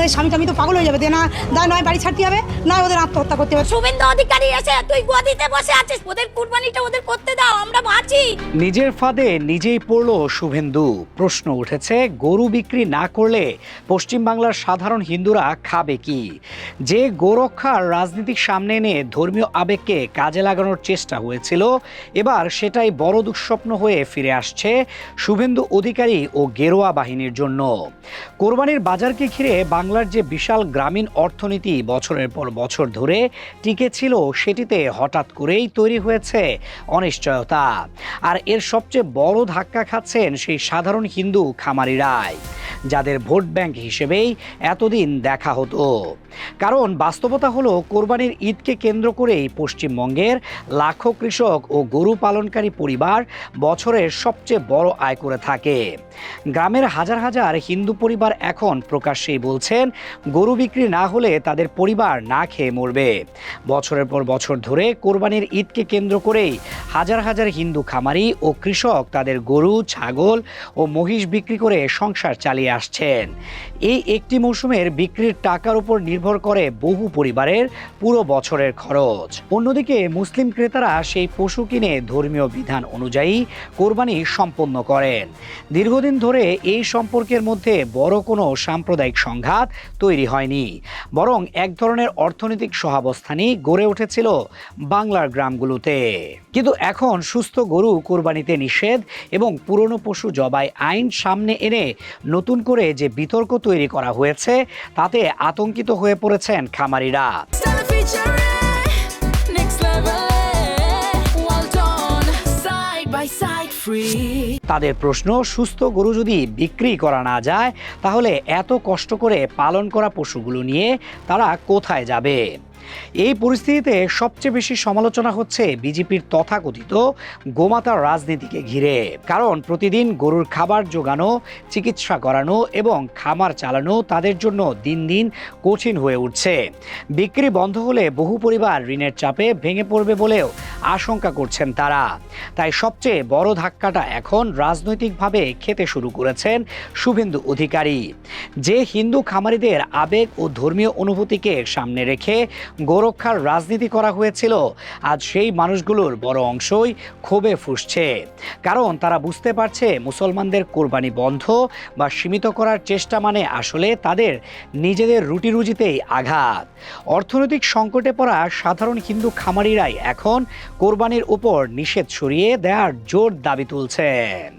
আমাদের স্বামী তো পাগল হয়ে যাবে, নয় বাড়ি ছাড়তে হবে, নয় ওদের আত্মহত্যা করতে হবে। শুভেন্দু অধিকারী এসে তুই গদিতে বসে আছিস, ওদের কুরবানিটা ওদের করতে দাও, আমরা বাঁচি। নিজের ফাঁদে নিজেই পড়ল শুভেন্দু। প্রশ্ন উঠেছে, গরু বিক্রি না করলে পশ্চিমবাংলার সাধারণ হিন্দুরা খাবে কি? যে গোরক্ষার রাজনীতির সামনে এনে ধর্মীয় আবেগকে কাজে লাগানোর চেষ্টা হয়েছিল, এবার সেটাই বড় দুঃস্বপ্ন হয়ে ফিরে আসছে শুভেন্দু অধিকারী ও গেরুয়া বাহিনীর জন্য। কোরবানির বাজারকে ঘিরে বাংলার যে বিশাল গ্রামীণ অর্থনীতি বছরের পর বছর ধরে টিকে ছিল, সেটিতে হঠাৎ করেই তৈরি হয়েছে অনিশ্চয়তা। আর এর সবচেয়ে বড় ধাক্কা খাচ্ছেন সেই সাধারণ হিন্দু খামারিরাই, যাদের ভোট ব্যাংক হিসেবেই এতদিন দেখা হতো। কারণ বাস্তবতা হলো, কোরবানির ঈদকে কেন্দ্র করেই পশ্চিমবঙ্গের লাখো কৃষক ও গরু পালনকারী পরিবার বছরের সবচেয়ে বড় আয় করে থাকে। গ্রামের হাজার হাজার হিন্দু পরিবার এখন প্রকাশ্যেই বলছেন, গরু বিক্রি না হলে তাদের পরিবার না খেয়ে মরবে। বছরের পর বছর ধরে কোরবানির ঈদকে কেন্দ্র করেই হাজার হাজার হিন্দু খামারি ও কৃষক তাদের গরু, ছাগল ও মহিষ বিক্রি করে সংসার চালিয়ে আসছেন। এই একটি মৌসুমের বিক্রির টাকার উপর নির্ভর করে বহু পরিবারের পুরো বছরের খরচ। অন্যদিকে মুসলিম ক্রেতারা সেই পশু কিনে ধর্মীয় বিধান অনুযায়ী কোরবানি সম্পন্ন করেন। দীর্ঘদিন ধরে এই সম্পর্কের মধ্যে বড় কোনো সাম্প্রদায়িক সংঘাত তৈরি হয়নি, বরং এক ধরনের অর্থনৈতিক সহাবস্থানই গড়ে উঠেছিল বাংলার গ্রামগুলোতে। কিন্তু এখন সুস্থ গরু কোরবানিতে নিষেধ এবং পুরনো পশু জবাই আইন সামনে এনে নতুন করে যে বিতর্ক তৈরি করা হয়েছে, তাতে আতঙ্কিত হয়ে পড়েছেন খামারিরা। তাদের প্রশ্ন, সুস্থ গরু যদি বিক্রি করা না যায়, তাহলে এত কষ্ট করে পালন করা পশুগুলো নিয়ে তারা কোথায় যাবে? এই পরিস্থিতিতে সবচেয়ে বেশি সমালোচনা হচ্ছে বিজেপির তথাকথিত গোমাতার রাজনীতিকে ঘিরে। কারণ প্রতিদিন গরুর খাবার জোগানো, চিকিৎসা করানো এবং খামার চালানো তাদের জন্য দিন দিন কঠিন হয়ে উঠছে। বিক্রি বন্ধ হলে বহু পরিবার ঋণের চাপে ভেঙে পড়বে বলেও আশঙ্কা করছেন তারা। তাই সবচেয়ে বড় ধাক্কাটা এখন রাজনৈতিকভাবে খেতে শুরু করেছেন শুভেন্দু অধিকারী। যে হিন্দু খামারিদের আবেগ ও ধর্মীয় অনুভূতিকে সামনে রেখে গোরক্ষার রাজনীতি করা হয়েছিল, আজ সেই মানুষগুলোর বড় অংশই ক্ষোভে ফুঁসছে। কারণ তারা বুঝতে পারছে, মুসলমানদের কোরবানি বন্ধ বা সীমিত করার চেষ্টা মানে আসলে তাদের নিজেদের রুটি রুজিতেই আঘাত। অর্থনৈতিক সংকটে পড়া সাধারণ হিন্দু খামারিরাই এখন কোরবানির উপর নিষেধ সরিয়ে দেওয়ার জোর দাবি তুলছেন।